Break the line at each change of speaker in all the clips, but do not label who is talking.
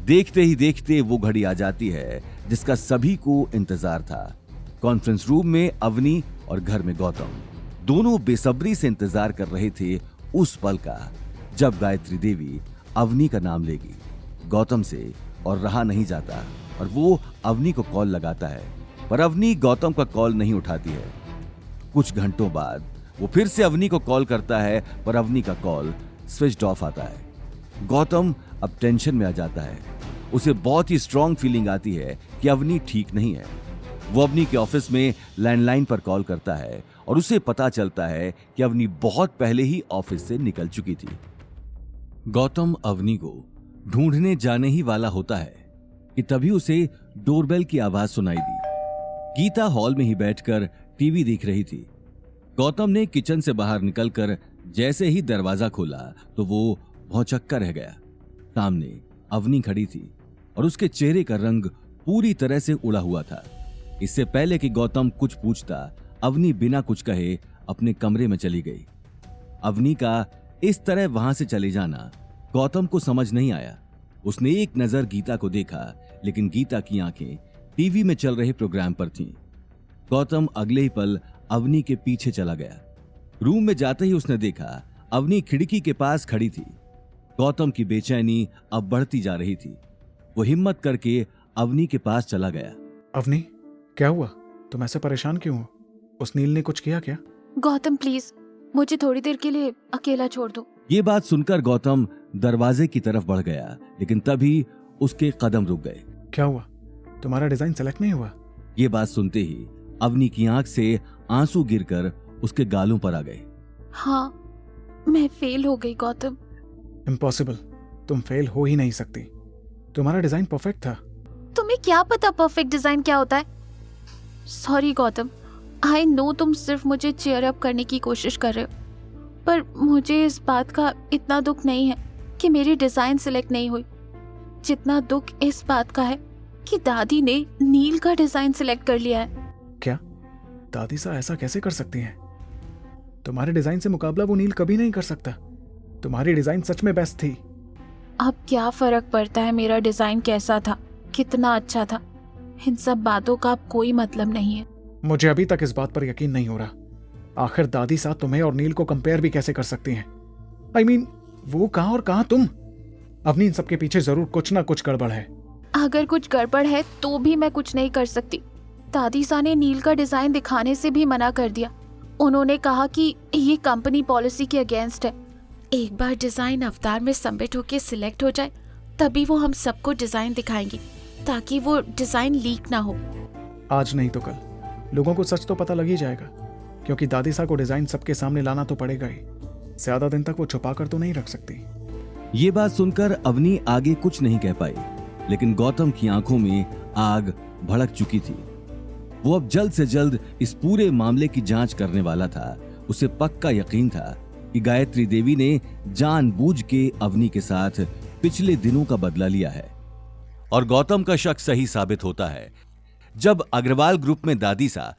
देखते ही देखते वो घड़ी आ जाती है जिसका सभी को इंतजार था। कॉन्फ्रेंस रूम में अवनी और घर में गौतम दोनों बेसब्री से इंतजार कर रहे थे उस पल का जब गायत्री देवी अवनी का नाम लेगी गौतम से, और रहा नहीं जाता और वो अवनी को कॉल लगाता है, पर अवनी गौतम का कॉल नहीं उठाती है। कुछ घंटों बाद वो फिर से अवनी को कॉल करता है, पर अवनी का कॉल स्विच्ड ऑफ आता है। गौतम अब टेंशन में आ जाता है। उसे बहुत ही स्ट्रांग फीलिंग आती है कि अवनी ठीक नहीं है। वो अवनी के ऑफिस में लैंडलाइन पर कॉल करता है और उसे पता चलता है कि अवनी बहुत पहले ही ऑफिस से निकल चुकी थी। गौतम अवनी को ढूंढने जाने ही वाला होता है कि तभी उसे डोरबेल की आवाज सुनाई दी। गीता हॉल में ही बैठकर टीवी देख रही थी। गौतम ने किचन से बाहर निकलकर जैसे ही दरवाजा खोला तो वो भौंचक्का रह गया। सामने अवनी खड़ी थी और उसके चेहरे का रंग पूरी तरह से उड़ा हुआ था। इससे पहले कि गौतम कुछ पूछता, अवनी बिना कुछ कहे अपने कमरे में चली गई। अवनी का इस तरह वहां से चले जाना गौतम को समझ नहीं आया। उसने एक नजर गीता को देखा, लेकिन गीता की आंखें टीवी में चल रहे प्रोग्राम पर थीं। गौतम अगले ही पल अवनी के पीछे चला गया। रूम में जाते ही उसने देखा अवनी खिड़की के पास खड़ी थी। गौतम की बेचैनी अब बढ़ती जा रही थी। वो हिम्मत करके अवनी के पास चला गया।
अवनी, क्या हुआ? तुम ऐसे परेशान क्यों हो? उस नील ने कुछ किया क्या?
गौतम प्लीज मुझे थोड़ी देर के लिए अकेला छोड़ दो।
ये बात सुनकर गौतम दरवाजे की तरफ बढ़ गया, लेकिन तभी उसके कदम रुक गए।
क्या हुआ? तुम्हारा डिजाइन सेलेक्ट नहीं हुआ?
ये बात सुनते ही अवनी की आंख से आंसू गिरकर उसके गालों पर आ गए।
हाँ, मैं फेल हो गई गौतम।
इम्पॉसिबल, तुम फेल हो ही नहीं सकती। तुम्हारा डिजाइन परफेक्ट था।
तुम्हें क्या पता परफेक्ट डिजाइन क्या होता है? सॉरी गौतम, आई नो तुम सिर्फ मुझे चीयर अप करने की कोशिश कर रहे हो, पर मुझे इस बात का इतना दुख नहीं है कि मेरी डिजाइन सिलेक्ट नहीं हुई, जितना दुख इस बात का है कि दादी ने नील का डिजाइन सिलेक्ट कर लिया है।
क्या दादी सा ऐसा कैसे कर सकती हैं? तुम्हारे डिजाइन से मुकाबला वो नील कभी नहीं कर सकता। तुम्हारी डिजाइन सच में बेस्ट थी।
अब क्या फर्क पड़ता है मेरा डिजाइन कैसा था, कितना अच्छा था? इन सब बातों का अब कोई मतलब नहीं है।
मुझे अभी तक इस बात पर यकीन नहीं हो रहा। आखिर दादी साथ तुम्हें और नील को कंपेयर भी कैसे कर सकती हैं? I mean, वो कहां और कहां तुम? अवनी, इन सबके पीछे जरूर कुछ ना कुछ गड़बड़ है।
अगर कुछ गड़बड़ है तो भी मैं कुछ नहीं कर सकती। दादी सा ने नील का डिजाइन दिखाने से भी मना कर दिया। उन्होंने कहा कि ये कंपनी पॉलिसी के अगेंस्ट है। एक बार डिजाइन अवतार में सबमिट होके सिलेक्ट हो जाए तभी वो हम सबको डिजाइन दिखाएंगी, ताकि वो डिजाइन लीक ना हो।
आज नहीं तो कल लोगों को सच तो पता लग ही जाएगा, क्योंकि दादी सा को डिजाइन सबके सामने लाना तो पड़ेगा ही। ज्यादा दिन तक वो छुपा कर तो नहीं रख सकती।
ये बात सुनकर अवनी आगे कुछ नहीं कह पाई, लेकिन गौतम की आंखों में आग भड़क चुकी थी। वो अब जल्द से जल्द इस पूरे मामले की जांच करने वाला था। उसे पक्का यकीन था कि गायत्री देवी ने जानबूझ के अवनी के साथ पिछले दिनों का बदला लिया है। और गौतम का शक सही साबित होता है जब अग्रवाल ग्रुप में दादी सा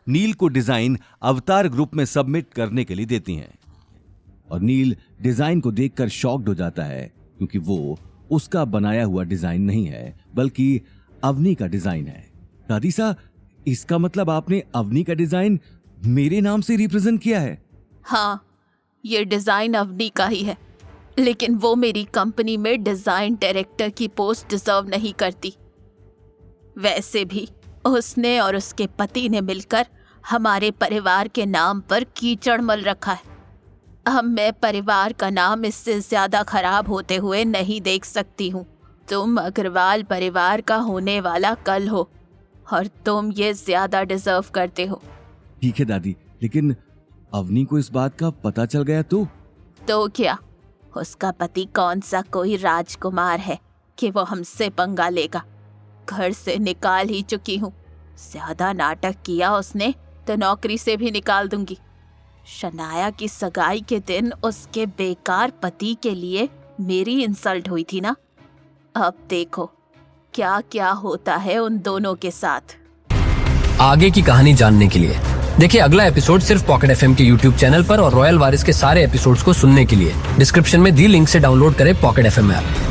नील को डिजाइन अवतार ग्रुप में सबमिट करने के लिए देती हैं। और नील डिजाइन को देखकर शॉक्ड हो जाता है, क्योंकि वो उसका बनाया हुआ डिजाइन नहीं है बल्कि अवनी का डिजाइन है। दादी सा, इसका मतलब आपने अवनी का डिजाइन मेरे नाम से रिप्रेजेंट किया है?
हाँ, ये डिजाइन अवनी का ही है, लेकिन वो मेरी कंपनी में डिजाइन डायरेक्टर की पोस्ट डिजर्व नहीं करती। वैसे भी उसने और उसके पति ने मिलकर हमारे परिवार के नाम पर कीचड़ मल रखा है। अब मैं परिवार का नाम इससे ज्यादा खराब होते हुए नहीं देख सकती हूँ। तुम अग्रवाल परिवार का होने वाला कल हो और तुम ये ज्यादा डिजर्व करते हो।
ठीक है दादी, लेकिन अवनी को इस बात का पता चल गया तो
क्या? उसका पति कौन सा कोई राजकुमार है कि वो हमसे पंगा लेगा? घर से निकाल ही चुकी हूँ। ज्यादा नाटक किया उसने तो नौकरी से भी निकाल दूंगी। शनाया की सगाई के दिन उसके बेकार पति के लिए मेरी इंसल्ट हुई थी ना। अब देखो क्या क्या होता है उन दोनों के साथ।
आगे की कहानी जानने के लिए देखिए अगला एपिसोड सिर्फ पॉकेट एफएम के यूट्यूब चैनल पर, और रॉयल वारिस के सारे एपिसोड्स को सुनने के लिए डिस्क्रिप्शन में दी लिंक से डाउनलोड करें पॉकेट एफएम ऐप।